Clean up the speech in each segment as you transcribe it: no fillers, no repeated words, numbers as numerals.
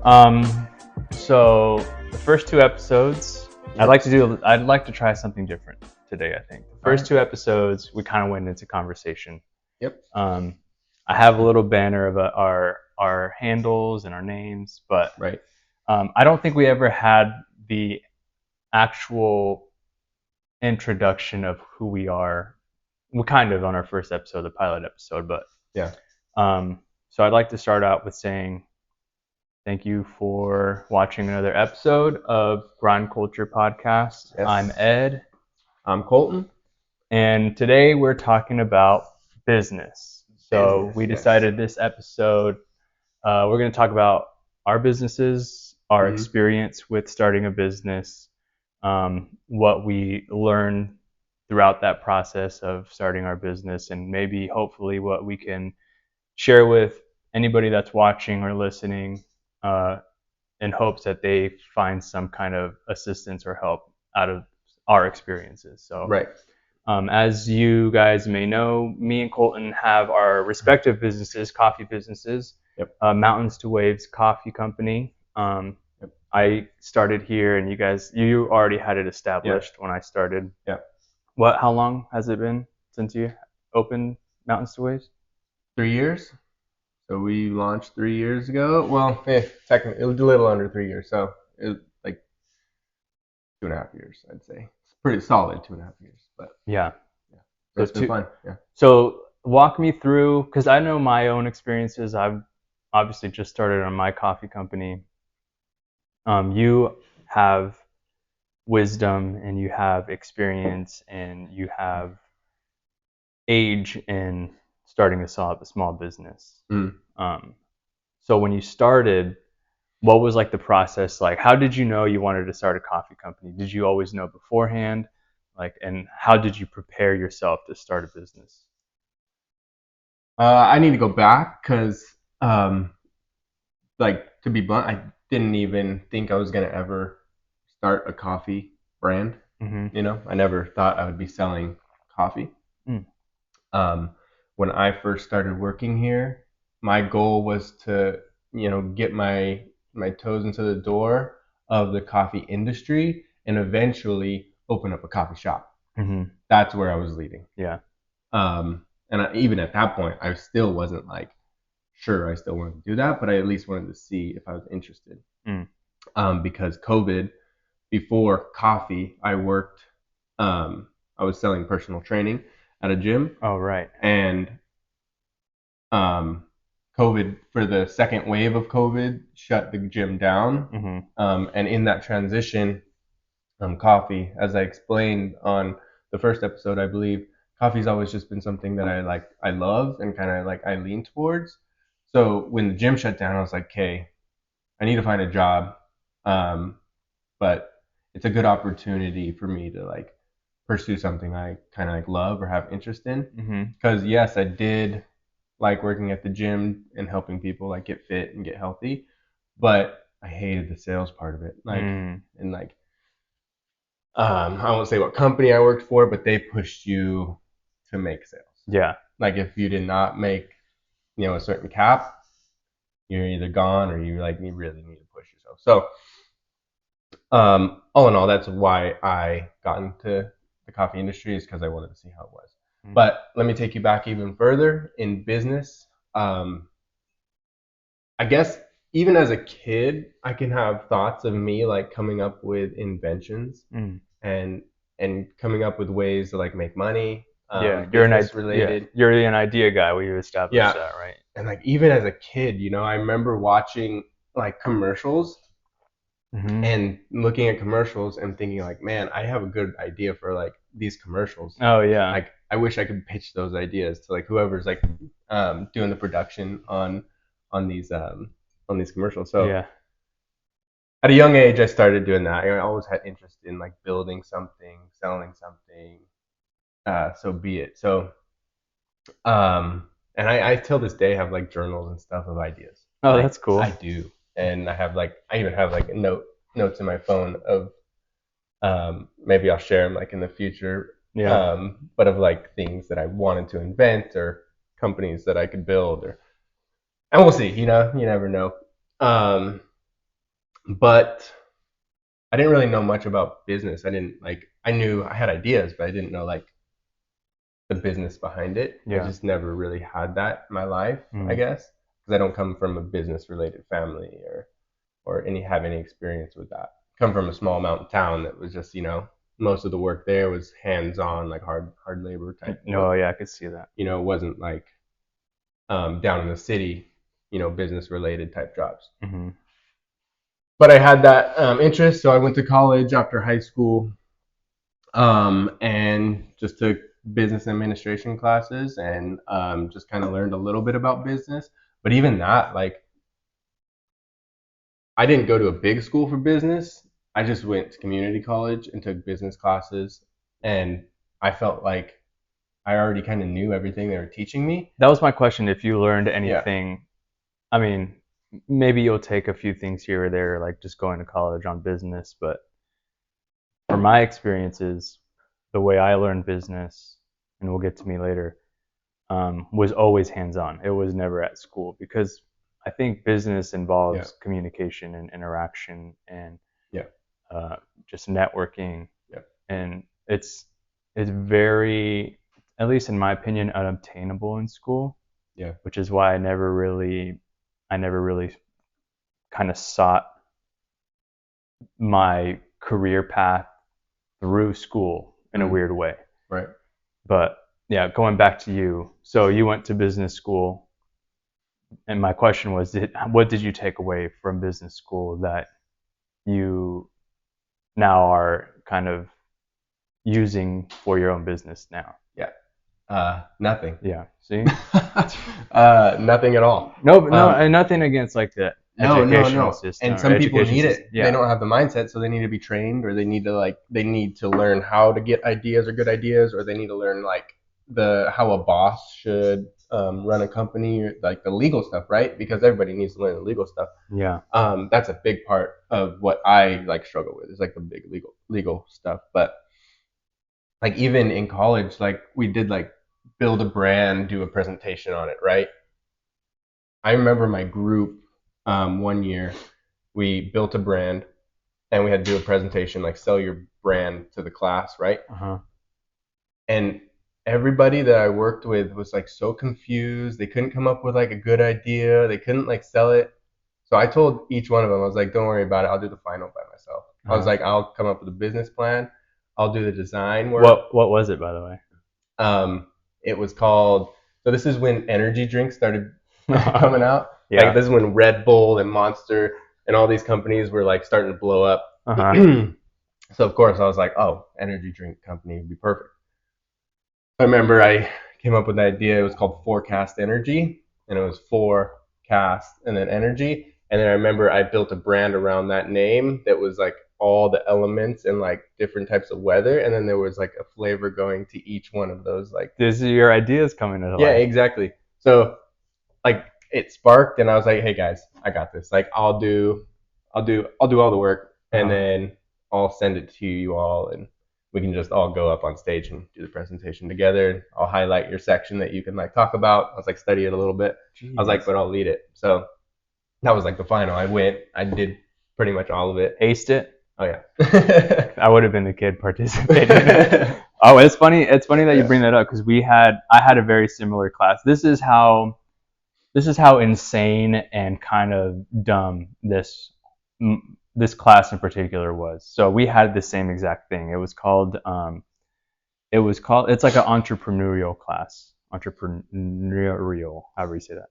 So the first two episodes, I'd like to try something different today. I think the first two episodes we kind of went into conversation. Yep. I have a little banner of our handles and our names, but Right. I don't think we ever had the actual introduction of who we are. We kind of on our first episode, the pilot episode, but Yeah. So I'd like to start out with saying thank you for watching another episode of Grind Culture Podcast. Yes. I'm Ed, I'm Colton. and today we're talking about business. So we yes. decided this episode we're going to talk about our businesses, our experience with starting a business, what we learned throughout that process of starting our business, and maybe hopefully what we can share with anybody that's watching or listening in hopes that they find some kind of assistance or help out of our experiences. So, Right. As you guys may know, me and Colton have our respective businesses, coffee businesses. Yep. Mountains to Waves Coffee Company. I started here, and you already had it established when I started. Yeah. How long has it been since you opened Mountains to Waves? 3 years. So we launched 3 years ago. Well, technically, it was a little under 3 years. So it was like 2.5 years, I'd say. It's pretty solid 2.5 years. But yeah. So it's been fun. Yeah. So walk me through, because I know my own experiences. I've obviously just started on my coffee company. You have wisdom and you have experience and you have age in starting a small business. So when you started, what was like the process like? How did you know you wanted to start a coffee company? Did you always know beforehand? And how did you prepare yourself to start a business? I need to go back because, to be blunt, I didn't even think I was gonna ever start a coffee brand. Mm-hmm. You know, I never thought I would be selling coffee. When I first started working here, my goal was to, get my toes into the door of the coffee industry and eventually open up a coffee shop. Mm-hmm. That's where I was leading. Yeah. And even at that point, I still wasn't like sure I still wanted to do that, but I at least wanted to see if I was interested. Because COVID, before coffee, I worked. I was selling personal training at a gym. Oh, right. And COVID, for the second wave of COVID, shut the gym down. And in that transition, coffee, as I explained on the first episode, I believe coffee's always just been something that I love and kind of I lean towards. So when the gym shut down, I was like, okay, I need to find a job, but it's a good opportunity for me to pursue something I kind of love or have interest in. Because yes, I did like working at the gym and helping people get fit and get healthy, but I hated the sales part of it. I won't say what company I worked for, but they pushed you to make sales. Yeah. If you did not make, a certain cap, you're either gone or you really need to push yourself. So, all in all, that's why I got into the coffee industry, is because I wanted to see how it was. But let me take you back even further in business. I guess even as a kid, I can have thoughts of me coming up with inventions and coming up with ways to make money. You're an idea guy. We established that, right? And even as a kid, I remember watching commercials and looking at commercials and thinking man, I have a good idea for these commercials. Oh yeah. I wish I could pitch those ideas to whoever's doing the production on these commercials. So yeah. At a young age, I started doing that. I always had interest in building something, selling something. So be it. So, and I till this day have journals and stuff of ideas. Oh, that's cool. I do, and I have I even have notes in my phone of maybe I'll share them in the future. Yeah. But of things that I wanted to invent or companies that I could build, and we'll see. You never know. But I didn't really know much about business. I knew I had ideas, but I didn't know like the business behind it. I Yeah. just never really had that in my life, I guess, because I don't come from a business related family or any experience with that. Come from a small mountain town that was just, most of the work there was hands on, like hard labor type No, work. yeah, I could see that. It wasn't like down in the city, business related type jobs. Mm-hmm. But I had that interest, so I went to college after high school, and just took business administration classes and just kind of learned a little bit about business. But even that, like, I didn't go to a big school for business. I just went to community college and took business classes, and I felt like I already kind of knew everything they were teaching me. That was my question. If you learned Yeah, anything, I mean, maybe you'll take a few things here or there, like just going to college on business. But from my experiences, the way I learned business, and we'll get to me later, was always hands-on. It was never at school because I think business yeah, involves communication and interaction and yeah, uh, just networking, yeah, and it's very, at least in my opinion, unobtainable in school, yeah, which is why I never really kind of sought my career path through school in a mm, weird way. right. But yeah, going back to you. So you went to business school, and my question was, what did you take away from business school that you now are kind of using for your own business now? Yeah, nothing. Yeah. See? Nothing at all. No, no, Um, and nothing against like the no, educational no. system And or some people education need system. it. They Yeah. don't have the mindset, so they need to be trained, or they need to learn how to get ideas or good ideas, or they need to learn like the how a boss should run a company, or like the legal stuff, right? Because everybody needs to learn the legal stuff. Yeah. That's a big part of what I like struggle with. Is like the big legal stuff. But like even in college, like we did like build a brand, do a presentation on it, right? I remember my group one year we built a brand and we had to do a presentation like sell your brand to the class, right? Uh-huh. And everybody that I worked with was like so confused. They couldn't come up with like a good idea. They couldn't like sell it. So I told each one of them, I was like, don't worry about it. I'll do the final by myself. I was Uh-huh. like, I'll come up with a business plan. I'll do the design work. What was it, by the way? Um, it was called, so this is when energy drinks started coming out. Like Yeah. this is when Red Bull and Monster and all these companies were like starting to blow up. Uh-huh. So of course I was like, oh, energy drink company would be perfect. I remember I came up with an idea. It was called Forecast Energy, and it was forecast and then energy. And then I remember I built a brand around that name that was like all the elements and like different types of weather, and then there was like a flavor going to each one of those. Like, This is your ideas coming to yeah, life. exactly. So like it sparked, and I was like, hey guys, I got this. Like I'll do all the work, and Uh-huh. then I'll send it to you all, and we can just all go up on stage and do the presentation together. I'll highlight your section that you can like talk about. I was like study it a little bit. I was like, Jeez. but I'll lead it. So that was like the final. I went. I did pretty much all of it. Aced it. Oh yeah. I would have been the kid participating in it. Oh, it's funny. It's funny that you Yeah. bring that up because I had a very similar class. This is how insane and kind of dumb this class in particular was. So we had the same exact thing. It was called it's like an entrepreneurial class, entrepreneurial, however you say that.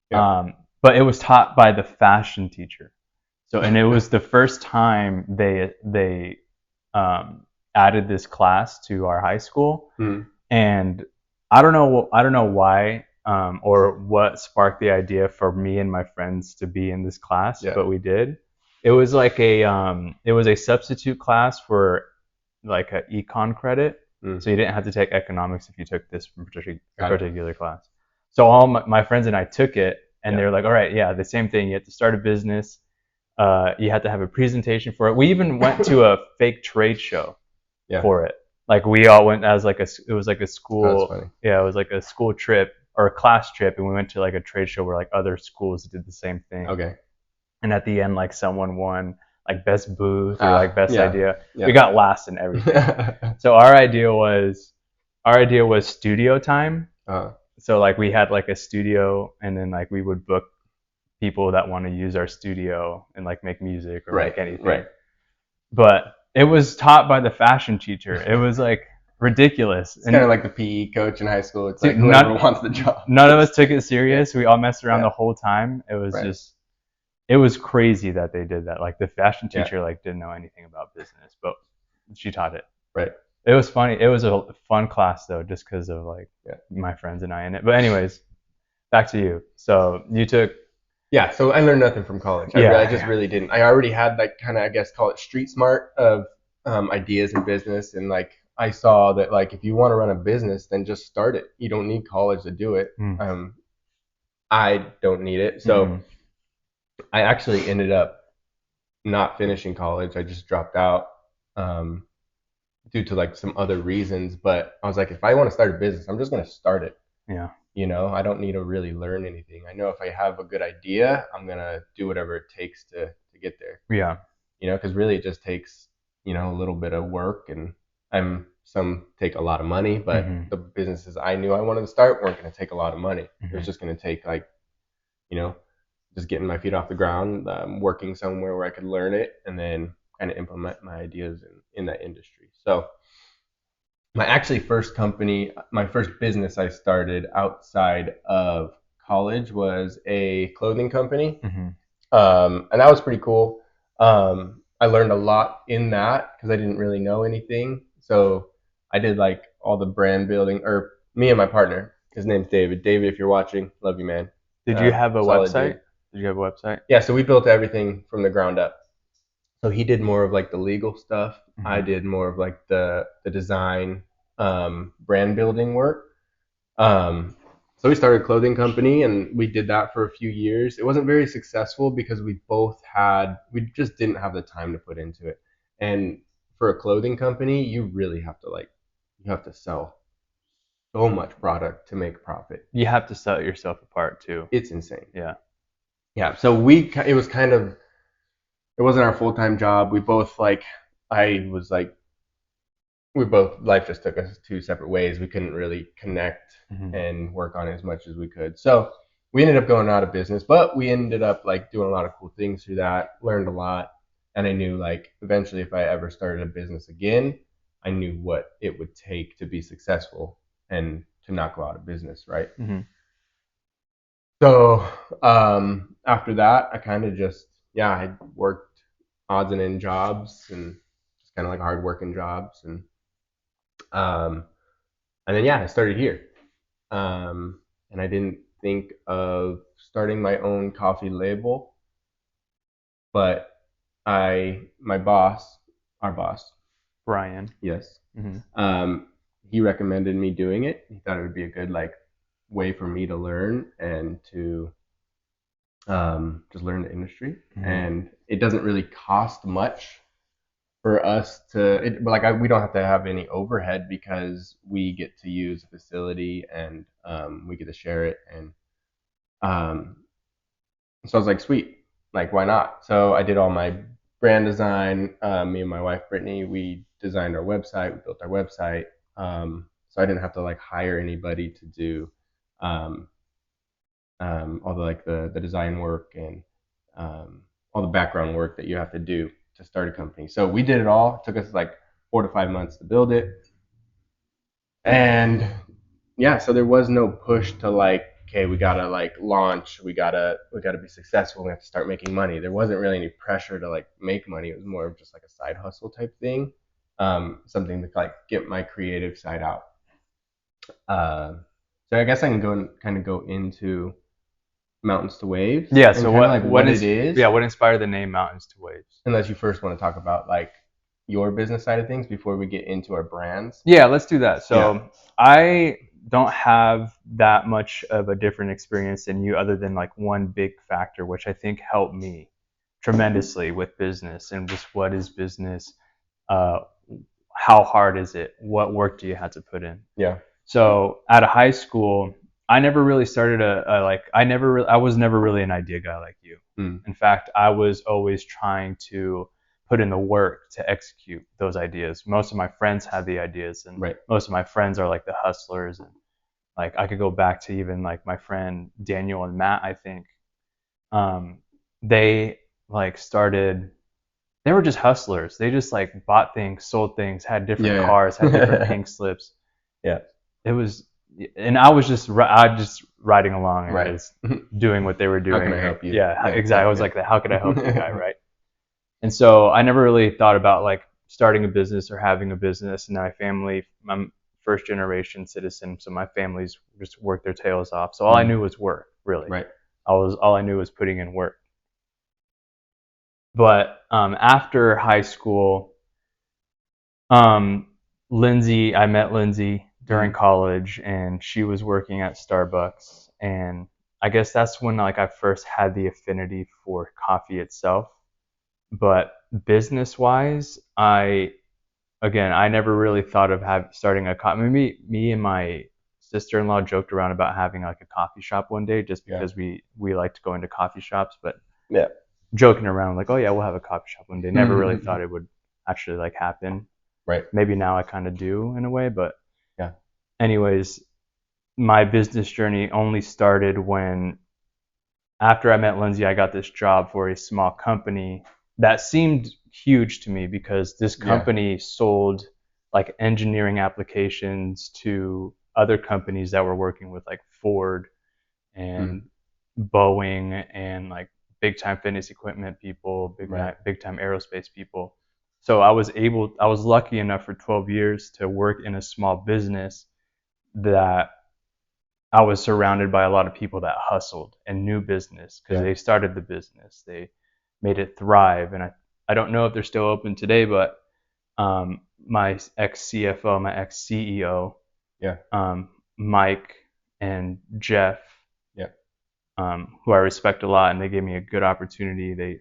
Yeah. But it was taught by the fashion teacher. So, and it was the first time they added this class to our high school, Mm. and I don't know why, or what sparked the idea for me and my friends to be in this class, Yeah. but we did. It was a substitute class for like an econ credit, Mm. so you didn't have to take economics if you took this particular Got it. particular class. So all my friends and I took it, and Yeah. they were like, all right, yeah, the same thing. You have to start a business. You had to have a presentation for it. We even went to a fake trade show Yeah. for it. Like we all went as like it was like a Oh, that's school, funny. yeah, it was like a school trip or a class trip, and we went to like a trade show where like other schools did the same thing. Okay. and at the end like someone won like best booth or like best idea. Yeah. We got last in everything. So our idea was studio time. So like we had like a studio, and then like we would book people that want to use our studio and like make music or make anything. Right. But it was taught by the fashion teacher. It was like ridiculous. It's kind of like the PE coach in high school. It's like whoever wants the job. None of us took it serious. We all messed around the whole time. It was just, it was crazy that they did that. Like the fashion teacher like didn't know anything about business, but she taught it. Right. It was funny. It was a fun class though, just because of like my friends and I in it. But anyways, back to you. So you took. Yeah, so I learned nothing from college. I just really didn't. I already had like kind of, I guess, call it street smart of ideas in business, and like I saw that like if you want to run a business, then just start it. You don't need college to do it. I don't need it, so I actually ended up not finishing college. I just dropped out due to like some other reasons. But I was like, if I want to start a business, I'm just going to start it. Yeah. You know, I don't need to really learn anything. I know if I have a good idea, I'm going to do whatever it takes to get there. Yeah. You know, because really it just takes, you know, a little bit of work, and some take a lot of money, but the businesses I knew I wanted to start weren't going to take a lot of money. It was just going to take like, you know, just getting my feet off the ground, working somewhere where I could learn it, and then kind of implement my ideas in that industry. So my actually first company, my first business I started outside of college was a clothing company. And that was pretty cool. I learned a lot in that because I didn't really know anything. So I did like all the brand building, or me and my partner, his name's David. David, if you're watching, love you, man. Did you have a website? Did you have a website? Yeah, so we built everything from the ground up. So he did more of like the legal stuff. I did more of like the design, brand building work. So we started a clothing company, and we did that for a few years. It wasn't very successful because we just didn't have the time to put into it. And for a clothing company, you really have to sell so much product to make profit. You have to sell yourself apart too. It's insane. Yeah. Yeah. So it was kind of, it wasn't our full-time job. We both life just took us two separate ways. We couldn't really connect and work on it as much as we could. So we ended up going out of business, but we ended up like doing a lot of cool things through that, learned a lot. And I knew like eventually if I ever started a business again, I knew what it would take to be successful and to not go out of business, right? So after that, I kind of just, I worked odds and end jobs, and just kind of like hard working jobs, and then I started here, and I didn't think of starting my own coffee label, but our boss, Brian. yes, he recommended me doing it. He thought it would be a good like way for me to learn and to just learn the industry, and it doesn't really cost much for us we don't have to have any overhead because we get to use a facility, and we get to share it, and so I was like, sweet, like why not? So I did all my brand design. Me and my wife Brittany, we designed our website, we built our website, so I didn't have to like hire anybody to do all the like the design work and all the background work that you have to do to start a company. So we did it all. It took us like 4 to 5 months to build it. And so there was no push to like, okay, we gotta like launch, we gotta be successful, we have to start making money. There wasn't really any pressure to like make money. It was more of just like a side hustle type thing, something to like get my creative side out. So I guess I can go into Mountains to Waves. Yeah. So what it is? Yeah. What inspired the name Mountains to Waves? Unless you first want to talk about like your business side of things before we get into our brands. Yeah, let's do that. So I don't have that much of a different experience than you, other than like one big factor, which I think helped me tremendously with business, and just what is business, how hard is it, what work do you have to put in. Yeah. So out of high school, I never really started I was never really an idea guy like you. In fact, I was always trying to put in the work to execute those ideas. Most of my friends had the ideas, and Right. most of my friends are like the hustlers. And like I could go back to even like my friend Daniel and Matt, I think. They like started, they were just hustlers. They just like bought things, sold things, had different Yeah. cars, had different pink slips. Yeah. It was, and I was just riding along and Right. just doing what they were How can doing. I help you? Yeah, Yeah, exactly. I was exactly. like, how could I help you guy, right? And so I never really thought about like starting a business or having a business. And my family, I'm first generation citizen, so my family's just worked their tails off. So all I knew was work, really. Right. All I knew was putting in work. But after high school, I met Lindsay during college, and she was working at Starbucks, and I guess that's when like I first had the affinity for coffee itself. But business wise, I never really thought of starting a coffee. Maybe me and my sister-in-law joked around about having like a coffee shop one day, just Yeah. because we like to go into coffee shops. But Yeah. joking around like, oh yeah, we'll have a coffee shop one day. Never really thought it would actually like happen. Right. Maybe now I kind of do in a way, but Yeah. anyways, my business journey only started when after I met Lindsay, I got this job for a small company that seemed huge to me because this company sold like engineering applications to other companies that were working with like Ford and Boeing and like big time fitness equipment people, big time aerospace people. So I was lucky enough for 12 years to work in a small business that I was surrounded by a lot of people that hustled and knew business because they started the business. They made it thrive. And I don't know if they're still open today, but my ex CFO, my ex CEO, Mike and Jeff, who I respect a lot, and they gave me a good opportunity. They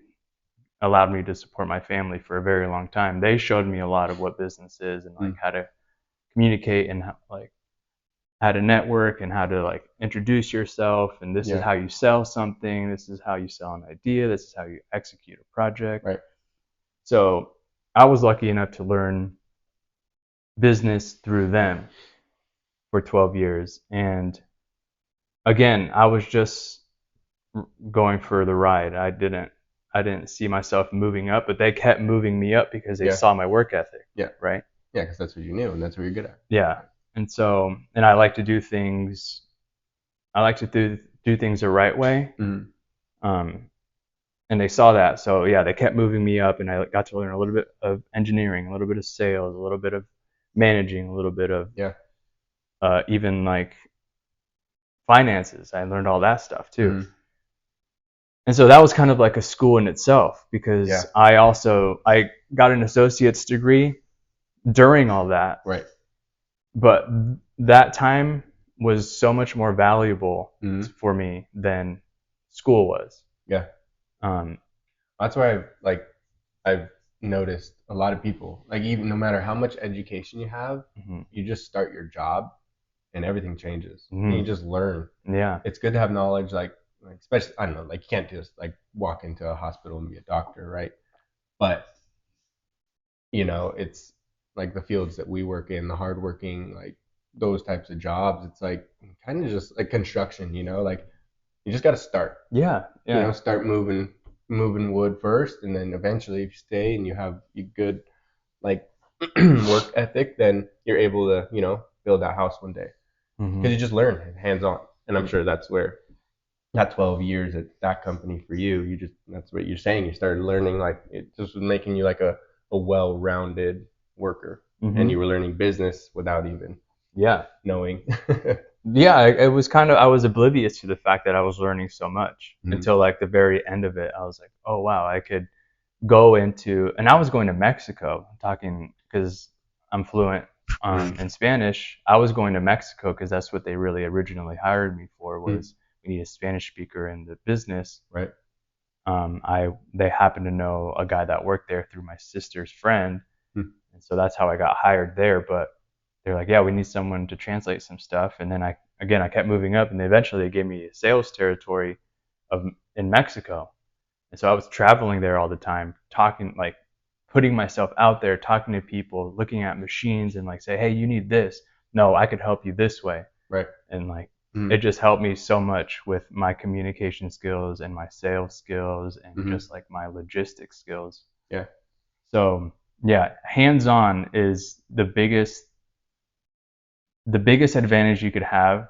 allowed me to support my family for a very long time. They showed me a lot of what business is and like how to communicate and how to network and how to like introduce yourself, and this is how you sell something, this is how you sell an idea, this is how you execute a project. Right. So I was lucky enough to learn business through them for 12 years. And again, I was just going for the ride. I didn't see myself moving up, but they kept moving me up because they saw my work ethic. Yeah. Right. Yeah, because that's what you knew and that's what you're good at. Yeah. And so, and I like to do things. I like to do things the right way. And they saw that. So yeah, they kept moving me up, and I got to learn a little bit of engineering, a little bit of sales, a little bit of managing, a little bit of even like finances. I learned all that stuff too. And so that was kind of like a school in itself because I got an associate's degree during all that. Right. But that time was so much more valuable for me than school was. Yeah. That's why I've noticed a lot of people, like even no matter how much education you have, you just start your job and everything changes. And you just learn. Yeah. It's good to have knowledge, like especially, I don't know, like you can't just like walk into a hospital and be a doctor, right? But it's like the fields that we work in, the hardworking, like those types of jobs. It's like kind of just like construction, like you just got to start. Yeah. Start moving wood first, and then eventually, if you stay and you have a good like work ethic, then you're able to build that house one day because you just learn hands on. And I'm sure that's where that 12 years at that company for you just, that's what you're saying, you started learning, like it just was making you like a well-rounded worker, and you were learning business without even knowing. Yeah, it was kind of, I was oblivious to the fact that I was learning so much until like the very end of it. I was like, oh wow, I could go into, and I was going to Mexico, talking because I'm fluent in Spanish. I was going to Mexico because that's what they really originally hired me for, was we need a Spanish speaker in the business. Right. They happened to know a guy that worked there through my sister's friend, and so that's how I got hired there. But they're like, yeah, we need someone to translate some stuff. And then I kept moving up, and eventually they gave me a sales territory in Mexico. And so I was traveling there all the time, talking, like putting myself out there, talking to people, looking at machines and like say, hey, you need this. No, I could help you this way. Right. And like Mm-hmm. it just helped me so much with my communication skills and my sales skills and Mm-hmm. just like my logistics skills. Yeah. So yeah, hands-on is the biggest advantage you could have,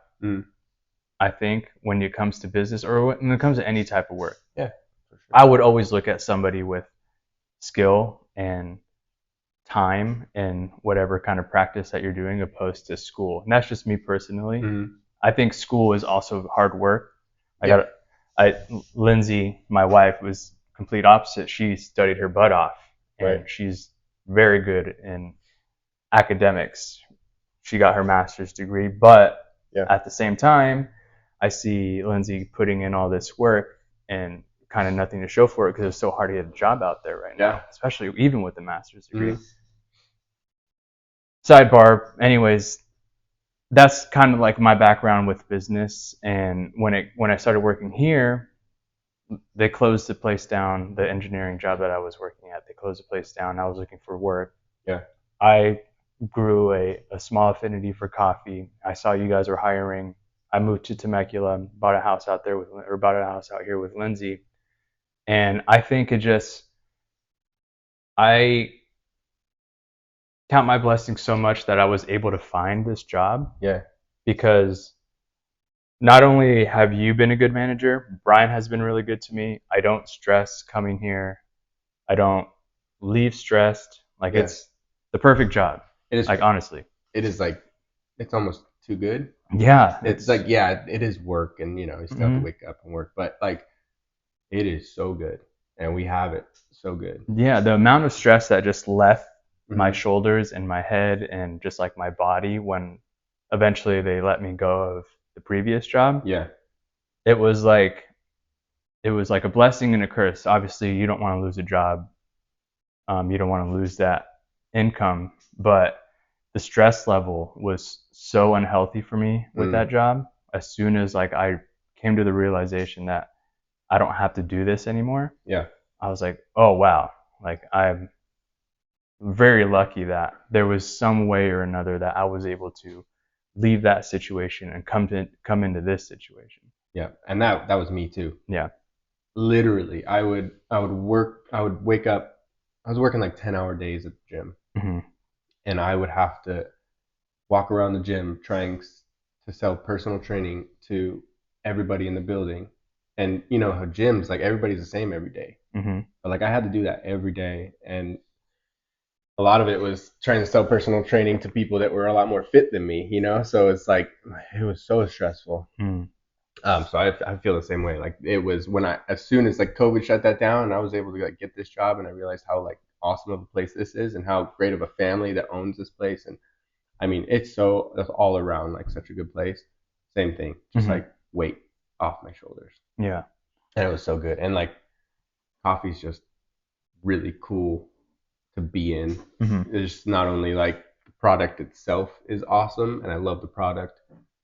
I think, when it comes to business or when it comes to any type of work. Yeah, for sure. I would always look at somebody with skill and time and whatever kind of practice that you're doing opposed to school. And that's just me personally. Mm-hmm. I think school is also hard work. Lindsay, my wife, was complete opposite. She studied her butt off, and she's very good in academics. She got her master's degree, but at the same time, I see Lindsay putting in all this work and kind of nothing to show for it because it's so hard to get a job out there right now, especially even with the master's degree. Mm-hmm. Sidebar, anyways, that's kind of like my background with business. And when I started working here, they closed the place down. The engineering job that I was working at, they closed the place down. I was looking for work. Yeah. I grew a small affinity for coffee. I saw you guys were hiring. I moved to Temecula, bought a house out here with Lindsay. And I think I count my blessings so much that I was able to find this job. Yeah. Because not only have you been a good manager, Brian has been really good to me. I don't stress coming here. I don't leave stressed. Like it's the perfect job. It is, like, honestly. It is like, it's almost too good. Yeah. It's like, yeah, it is work, and you still have to wake up and work, but like it is so good, and we have it so good. Yeah, the amount of stress that just left my shoulders and my head and just like my body when eventually they let me go of the previous job. Yeah. It was like a blessing and a curse. Obviously, you don't want to lose a job. You don't want to lose that income, but the stress level was so unhealthy for me with that job. As soon as like I came to the realization that I don't have to do this anymore. Yeah. I was like, oh wow, like I'm very lucky that there was some way or another that I was able to leave that situation and come into this situation. Yeah, and that was me too. Yeah. Literally, I would wake up. I was working like 10-hour days at the gym, and I would have to walk around the gym trying to sell personal training to everybody in the building. And you know how gyms, like everybody's the same every day. But like I had to do that every day, and a lot of it was trying to sell personal training to people that were a lot more fit than me, so it's like it was so stressful. So I feel the same way. Like it was when as soon as like COVID shut that down and I was able to like get this job, and I realized how like awesome of a place this is and how great of a family that owns this place. And I mean, that's all around like such a good place. Same thing, just like weight off my shoulders. Yeah. And it was so good. And like coffee's just really cool to be in. It's not only like the product itself is awesome, and I love the product,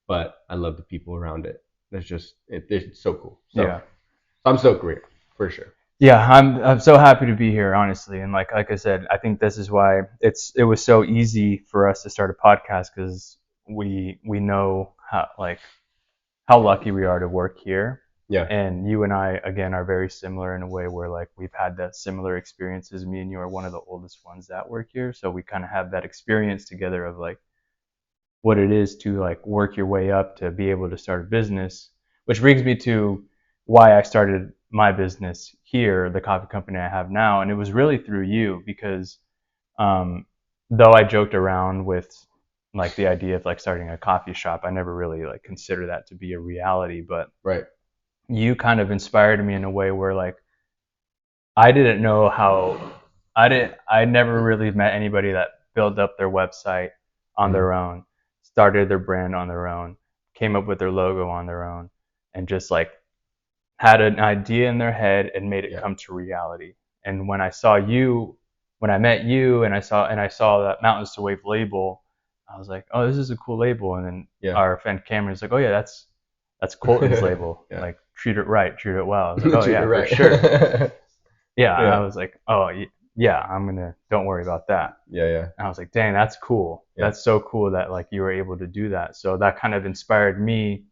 but I love the people around it. It's so cool. So yeah. I'm so grateful for sure. Yeah, I'm so happy to be here, honestly. And like I said, I think this is why it was so easy for us to start a podcast, because we know how lucky we are to work here. Yeah. And you and I, again, are very similar in a way where like we've had that similar experiences. Me and you are one of the oldest ones that work here, so we kind of have that experience together of like what it is to like work your way up to be able to start a business. Which brings me to why I started my business here, the coffee company I have now. And it was really through you, because though I joked around with like the idea of like starting a coffee shop, I never really like considered that to be a reality. But you kind of inspired me in a way where like I didn't know how I never really met anybody that built up their website on their own, started their brand on their own, came up with their logo on their own, and just like had an idea in their head and made it come to reality. And when I met you and I saw that Mountains to Wave label, I was like, oh, this is a cool label. And then our friend Cameron's like, oh yeah, that's Colton's label. Like treat it right, treat it well. I was like, oh Treat it yeah, for right. sure. Yeah, I Yeah. was like, oh yeah, don't worry about that. Yeah, yeah. And I was like, dang, that's cool. Yeah. That's so cool that like you were able to do that. So that kind of inspired me.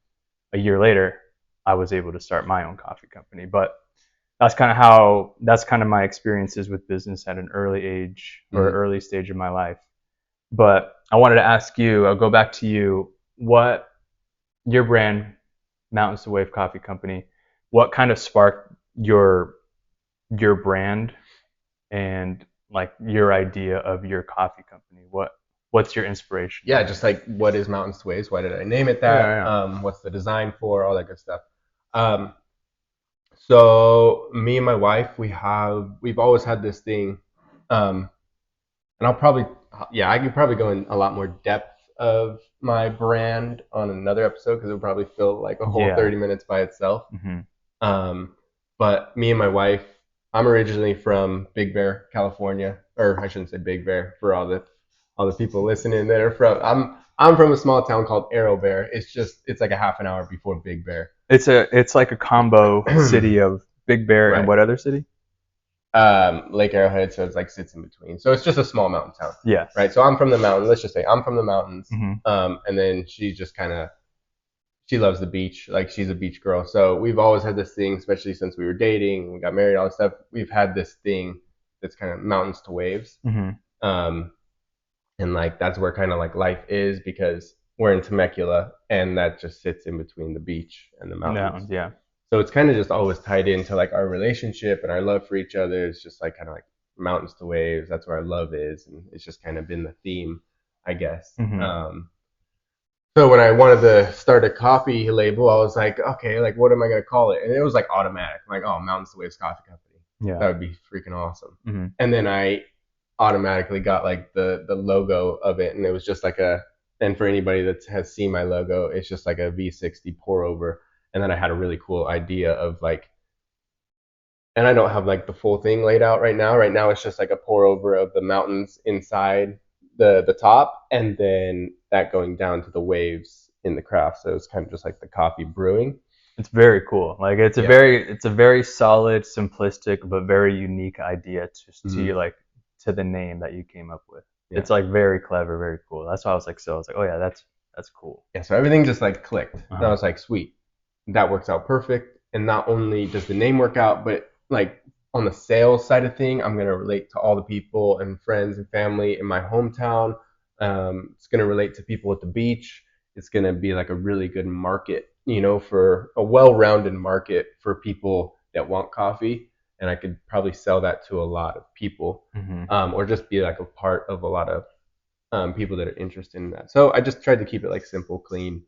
A year later, I was able to start my own coffee company. But that's kind of my experiences with business at an early age or early stage of my life. But I wanted to ask you, I'll go back to you, what your brand, Mountains to Wave Coffee Company, what kind of sparked your brand and like your idea of your coffee company? What's your inspiration? Yeah, just like what is Mountains to Waves? Why did I name it that? Yeah. What's the design for? All that good stuff. Um, so me and my wife, we've always had this thing, and I could probably go in a lot more depth of my brand on another episode because it would probably fill like a whole 30 minutes by itself. Mm-hmm. But me and my wife, I'm originally from Big Bear, California, or I shouldn't say Big Bear for all the people listening that are from. I'm from a small town called Arrow Bear. It's like a half an hour before Big Bear. It's like a combo city of Big Bear and Right. what other city? Lake Arrowhead, so it's like sits in between. So it's just a small mountain town. Yeah. Right. So I'm from the mountain. Let's just say I'm from the mountains. Mm-hmm. And then she just kind of she loves the beach. Like she's a beach girl. So we've always had this thing, especially since we were dating, we got married, all this stuff. We've had this thing that's kind of mountains to waves. Mm-hmm. And like that's where kind of like life is because we're in Temecula and that just sits in between the beach and the mountains. Yeah. So it's kind of just always tied into like our relationship and our love for each other. It's just like kind of like mountains to waves. That's where our love is, and it's just kind of been the theme, I guess. Mm-hmm. So when I wanted to start a coffee label, I was like, okay, like what am I gonna call it? And it was like automatic, I'm like, oh, Mountains to Waves Coffee Company. Yeah. That would be freaking awesome. Mm-hmm. And then I automatically got like the logo of it, and it was just like and for anybody that has seen my logo, it's just like a V60 pour over. And then I had a really cool idea of like, and I don't have like the full thing laid out right now. Right now it's just like a pour over of the mountains inside the top, and then that going down to the waves in the craft. So it's kind of just like the coffee brewing. It's very cool. Like it's a very solid, simplistic, but very unique idea to like to the name that you came up with. Yeah. It's like very clever, very cool. That's why I was like, oh yeah, that's cool. Yeah. So everything just like clicked. And I was like, sweet, that works out perfect. And not only does the name work out, but like on the sales side of thing, I'm gonna relate to all the people and friends and family in my hometown. It's gonna relate to people at the beach. It's gonna be like a really good market, for a well-rounded market for people that want coffee. And I could probably sell that to a lot of people, or just be like a part of a lot of people that are interested in that. So I just tried to keep it like simple, clean.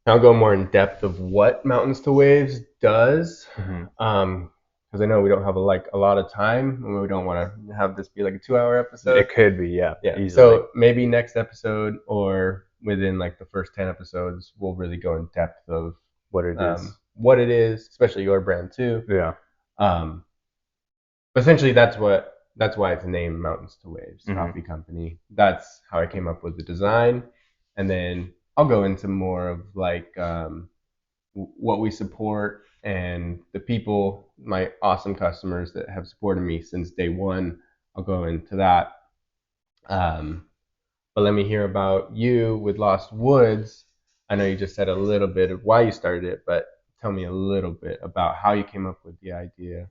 I'll go more in depth of what Mountains to Waves does, because I know we don't have a lot of time, and we don't want to have this be like a 2-hour episode. It could be, yeah. Easily. So maybe next episode or within like the first 10 episodes, we'll really go in depth of what it is, especially your brand too. Yeah. Essentially, that's why it's named Mountains to Waves Coffee Company. That's how I came up with the design, and then I'll go into more of like what we support and the people, my awesome customers that have supported me since day one. I'll go into that. But let me hear about you with Lost Woods. I know you just said a little bit of why you started it, but tell me a little bit about how you came up with the idea.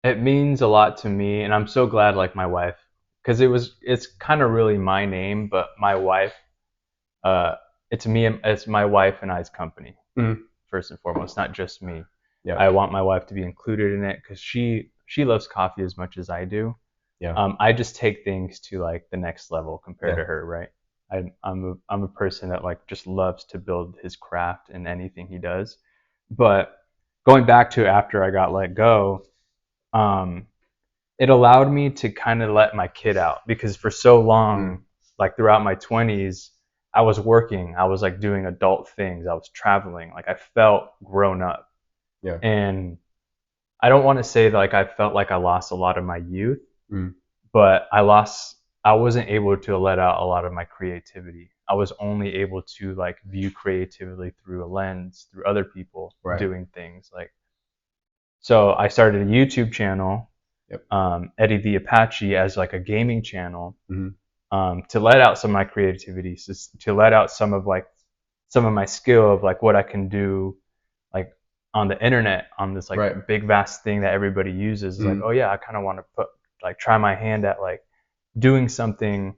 It means a lot to me, and I'm so glad like my wife, because it's kind of really my name, but my wife, it's my wife and I's company, first and foremost, not just me. Yeah. I want my wife to be included in it because she loves coffee as much as I do. Yeah. I just take things to like the next level compared to her, right? I'm a person that like just loves to build his craft in anything he does. But going back to after I got let go, it allowed me to kind of let my kid out, because for so long, like throughout my 20s, I was working, I was like doing adult things, I was traveling, like I felt grown up. Yeah. And I don't want to say that like I felt like I lost a lot of my youth, but I lost I wasn't able to let out a lot of my creativity. I was only able to like view creatively through a lens, through other people doing things. Like, so I started a YouTube channel, Eddie the Apache, as like a gaming channel, to let out some of my creativity, to let out some of my skill of like what I can do, like on the internet, on this like big vast thing that everybody uses. It's like, oh yeah, I kind of want to try my hand at like doing something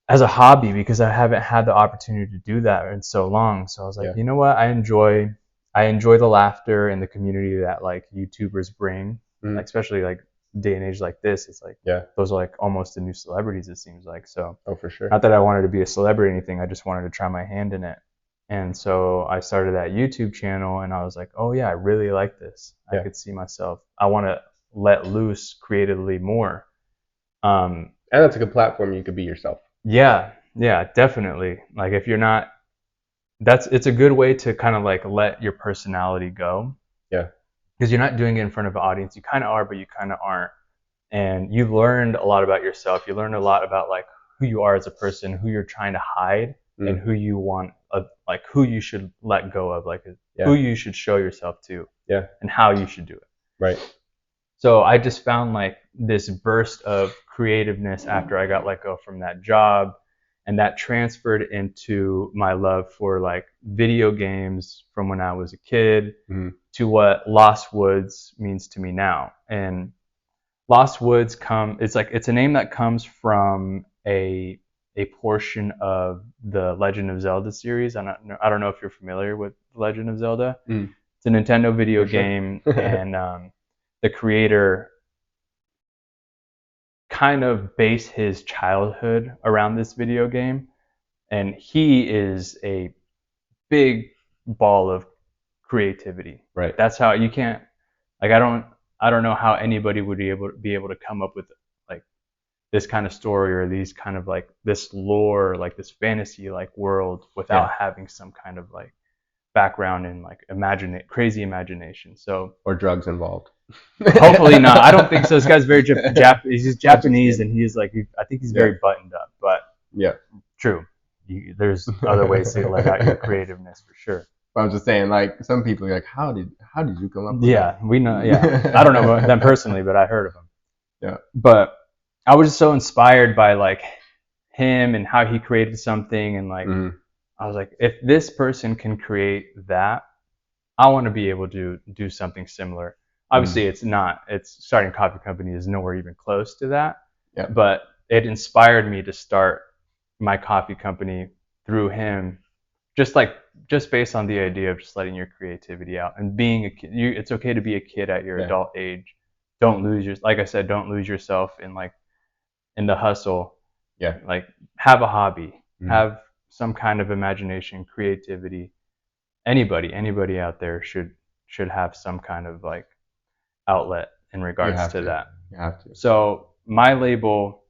as a hobby, because I haven't had the opportunity to do that in so long. So I was like, you know what, I enjoy the laughter and the community that like YouTubers bring, like, especially like day and age like this. It's like those are like almost the new celebrities, it seems like. So for sure. Not that I wanted to be a celebrity or anything, I just wanted to try my hand in it. And so I started that YouTube channel, and I was like, oh yeah, I really like this. I could see myself. I want to let loose creatively more. And that's a good platform. You could be yourself. Yeah, definitely. Like, if you're not, it's a good way to kind of like let your personality go. Yeah. Because you're not doing it in front of an audience. You kind of are, but you kind of aren't. And you learned a lot about yourself. You learned a lot about like who you are as a person, who you're trying to hide, and who you want, like who you should let go of, like who you should show yourself to, and how you should do it. Right. So I just found like this burst of creativeness after I got let go from that job, and that transferred into my love for like video games from when I was a kid to what Lost Woods means to me now. And Lost Woods it's a name that comes from a portion of the Legend of Zelda series. I don't know if you're familiar with Legend of Zelda. It's a Nintendo video game, and the creator kind of based his childhood around this video game, and he is a big ball of creativity. Right. That's how you can't, like, I don't know how anybody would be able to come up with like this kind of story, or these kind of like this lore, like this fantasy like world, without having some kind of like background in like crazy imagination. So, or drugs involved. Hopefully not. I don't think so. This guy's very he's Japanese, and he's like, I think he's very buttoned up. But true. There's other ways to let out your creativeness for sure. I was just saying, like, some people are like, how did you come up with that? Yeah, we know. Yeah, I don't know them personally, but I heard of him. Yeah. But I was just so inspired by like him and how he created something, and like I was like, if this person can create that, I want to be able to do something similar. Obviously, it's starting a coffee company is nowhere even close to that. Yeah. But it inspired me to start my coffee company through him, just based on the idea of just letting your creativity out and being a kid. It's okay to be a kid at your adult age. Don't lose yourself in the hustle. Yeah. Like, have a hobby, have some kind of imagination, creativity. Anybody out there should have some kind of like outlet in regards to that. You have to. So my label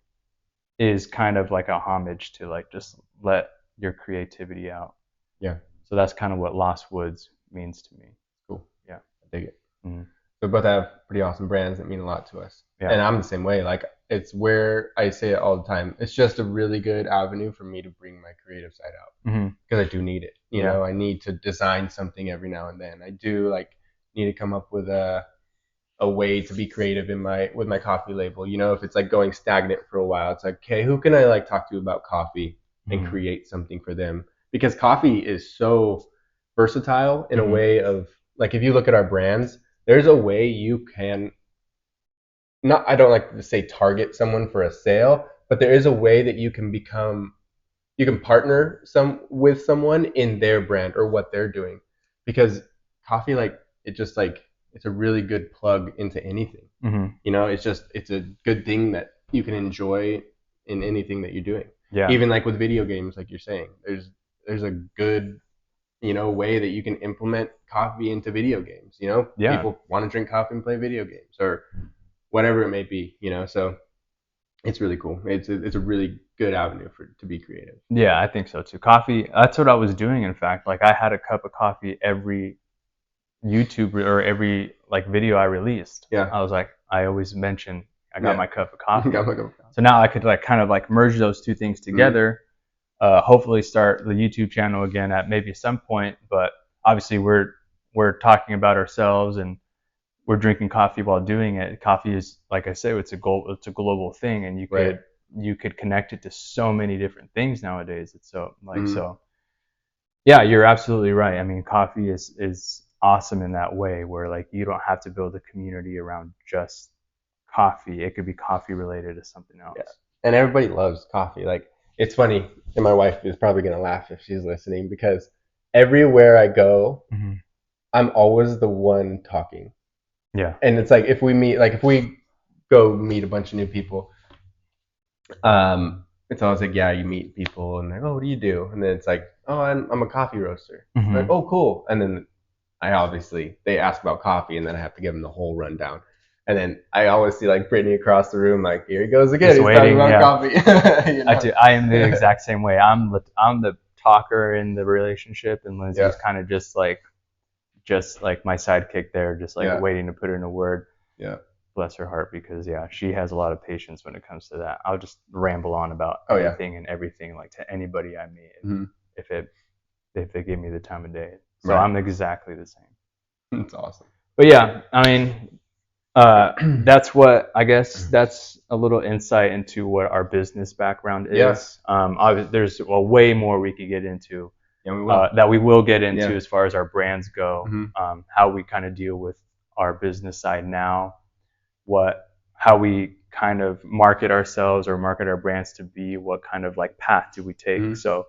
is kind of like a homage to like just let your creativity out. Yeah. So that's kind of what Lost Woods means to me. Cool. Yeah. I dig it. So we both have pretty awesome brands that mean a lot to us. Yeah. And I'm the same way. Like, it's where I say it all the time. It's just a really good avenue for me to bring my creative side out, because I do need it. You know, I need to design something every now and then. I do like need to come up with a way to be creative with my coffee label. You know, if it's like going stagnant for a while, it's like, okay, who can I like talk to about coffee and create something for them? Because coffee is so versatile in a way of, like, if you look at our brands, there's a way you can I don't like to say target someone for a sale, but there is a way that you can partner with someone in their brand or what they're doing. Because coffee, like, it's a really good plug into anything. You know, it's a good thing that you can enjoy in anything that you're doing. Yeah. Even like with video games, like you're saying, there's a good, way that you can implement coffee into video games. You know, people want to drink coffee and play video games, or whatever it may be. So it's really cool. It's a really good avenue to be creative. Yeah, I think so too. Coffee, that's what I was doing. In fact, like, I had a cup of coffee every YouTube or every like video I released. Yeah. I was like, I always mention, I got my cup of coffee. Got my cup of coffee. So now I could like kind of like merge those two things together. Hopefully start the YouTube channel again at maybe some point. But obviously we're talking about ourselves and we're drinking coffee while doing it. Coffee is, like I said, it's a global thing, and you could connect it to so many different things nowadays. It's so like so. Yeah, you're absolutely right. I mean, coffee is awesome in that way, where like you don't have to build a community around just coffee. It could be coffee related to something else. Yeah. And everybody loves coffee. Like, it's funny, and my wife is probably gonna laugh if she's listening, because everywhere I go, I'm always the one talking. Yeah. And it's like if we go meet a bunch of new people, it's always like, yeah, you meet people and they're like, oh, what do you do? And then it's like, oh, I'm a coffee roaster. Like, oh, cool. And then they ask about coffee, and then I have to give them the whole rundown. And then I always see like Brittany across the room, like, here he goes again. He's talking about coffee. You know? I do. I am the exact same way. I'm the talker in the relationship, and Lindsay's kind of just like my sidekick there, just like waiting to put in a word. Yeah. Bless her heart, because she has a lot of patience when it comes to that. I'll just ramble on about anything and everything, like to anybody I meet, if they give me the time of day. So I'm exactly the same. That's awesome. But yeah, I mean, that's what I guess that's a little insight into what our business background is. There's way more we could get into. That we will get into as far as our brands go, how we kind of deal with our business side now, how we kind of market ourselves or market our brands to be, what kind of like path do we take. So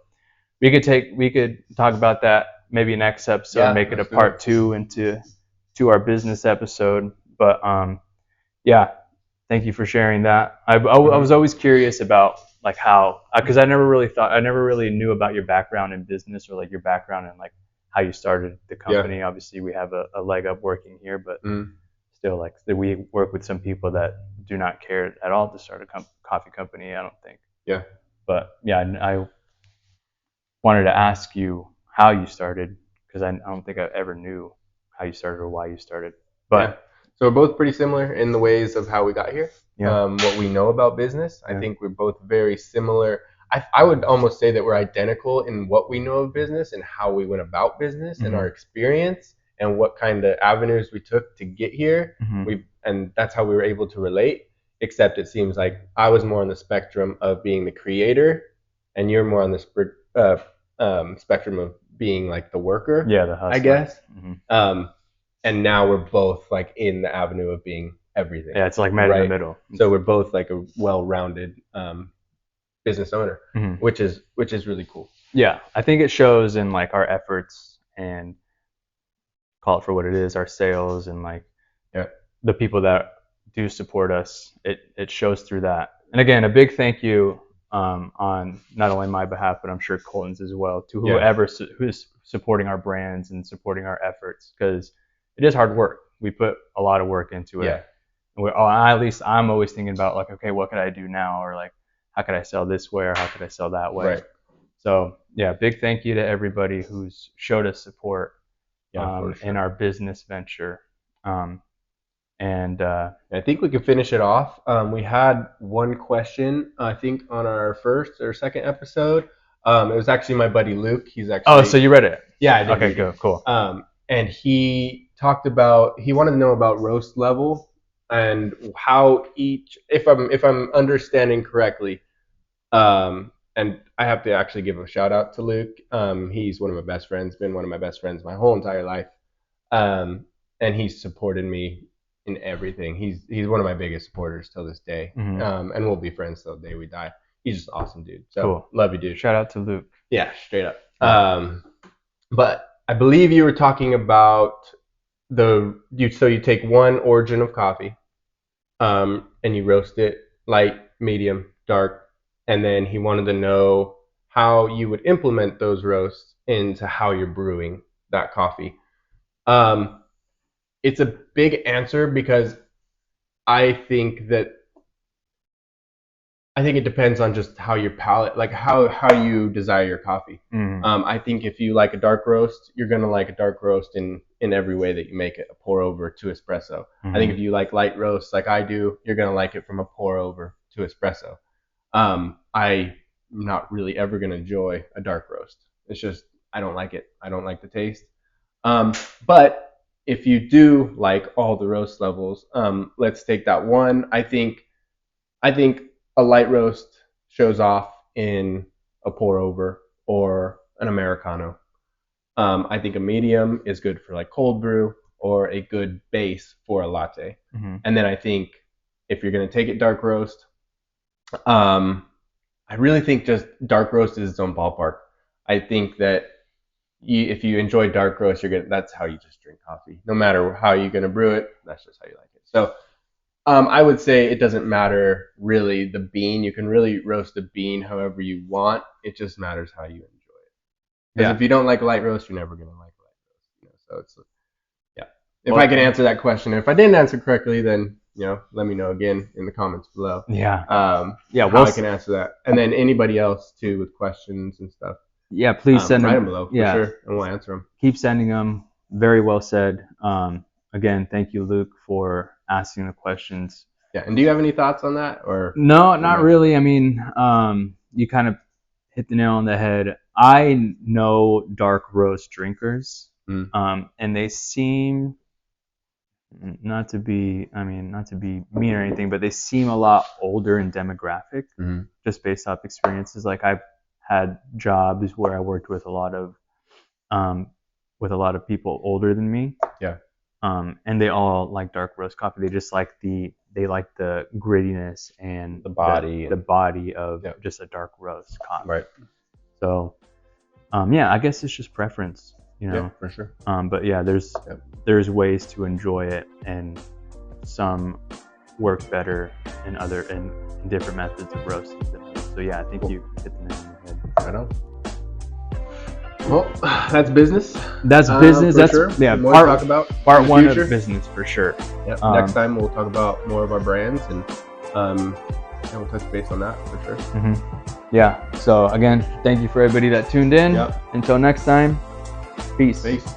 we could talk about that maybe next episode, make it a part 2 into our business episode. But thank you for sharing that. I was always curious about like how, because I never really knew about your background in business, or like your background and like how you started the company. Obviously we have a leg up working here, but still, like, we work with some people that do not care at all to start a coffee company, I don't think. Yeah. But I wanted to ask you how you started, because I don't think I ever knew how you started or why you started. But so we're both pretty similar in the ways of how we got here. What we know about business. I think we're both very similar. I would almost say that we're identical in what we know of business and how we went about business and our experience and what kind of avenues we took to get here. And that's how we were able to relate, except it seems like I was more on the spectrum of being the creator, and you're more on the spectrum of being like the worker. Yeah, the hustler, I guess. And now we're both like in the avenue of being everything. Yeah, it's like met in the middle. So we're both like a well-rounded business owner, which is really cool. Yeah, I think it shows in like our efforts, and call it for what it is, our sales, and like the people that do support us. It shows through that. And again, a big thank you on not only my behalf, but I'm sure Colton's as well, to whoever who's supporting our brands and supporting our efforts, because it is hard work. We put a lot of work into it. And at least I'm always thinking about like, okay, what could I do now, or like, how could I sell this way, or how could I sell that way? So big thank you to everybody who's showed us support in our business venture. And I think we can finish it off. We had one question, I think, on our first or second episode. It was actually my buddy Luke. He's actually. Oh, so you read it? Yeah, I did. Okay, good, cool. And he talked about, he wanted to know about roast level and how each, if I'm understanding correctly, and I have to actually give a shout out to Luke. He's one of my best friends, been one of my best friends my whole entire life. And he's supported me in everything. He's one of my biggest supporters till this day. And we'll be friends till the day we die. He's just an awesome dude. So cool. Love you, dude. Shout out to Luke. Yeah, straight up. But I believe you were talking about so you take one origin of coffee, and you roast it light, medium, dark, and then he wanted to know how you would implement those roasts into how you're brewing that coffee. It's a big answer, because I think it depends on just how your palate, like how you desire your coffee. I think if you like a dark roast, you're gonna like a dark roast in in every way that you make it, a pour over to espresso. I think if you like light roasts like I do, you're gonna like it from a pour over to espresso. I'm not really ever gonna enjoy a dark roast. It's just I don't like it. I don't like the taste. But if you do like all the roast levels, let's take that one. I think a light roast shows off in a pour over or an Americano. I think a medium is good for like cold brew or a good base for a latte. And then I think if you're going to take it dark roast, I really think just dark roast is its own ballpark. I think that if you enjoy dark roast, that's how you just drink coffee. No matter how you're going to brew it, that's just how you like it. So I would say it doesn't matter really the bean. You can really roast the bean however you want. It just matters how you enjoy it. Because if you don't like light roast, you're never going to like light roast. You know? So it's If I can answer that question, if I didn't answer correctly, then let me know again in the comments below. How I can answer that, and then anybody else too with questions and stuff. Yeah, please send them. Write them below for sure, and we'll answer them. Keep sending them. Very well said. Again, thank you, Luke, for asking the questions. Yeah, and do you have any thoughts on that, or no? Not really. I mean, you kind of hit the nail on the head. I know dark roast drinkers, and they seem not to be mean or anything, but they seem a lot older in demographic, just based off experiences. Like I've had jobs where I worked with a lot of people older than me. Yeah. And they all like dark roast coffee. They just like the grittiness and the body of just a dark roast coffee. Right. So, I guess it's just preference. Yeah, for sure. But yeah, there's ways to enjoy it, and some work better in different methods of roasting than others. So yeah, I think you hit the nail on the head. Right on. Well, that's business. That's business. That's sure. Part one of business for sure. Yep. Next time we'll talk about more of our brands, and we'll touch base on that for sure. Yeah. So again, thank you for everybody that tuned in. Yep. Until next time. Peace.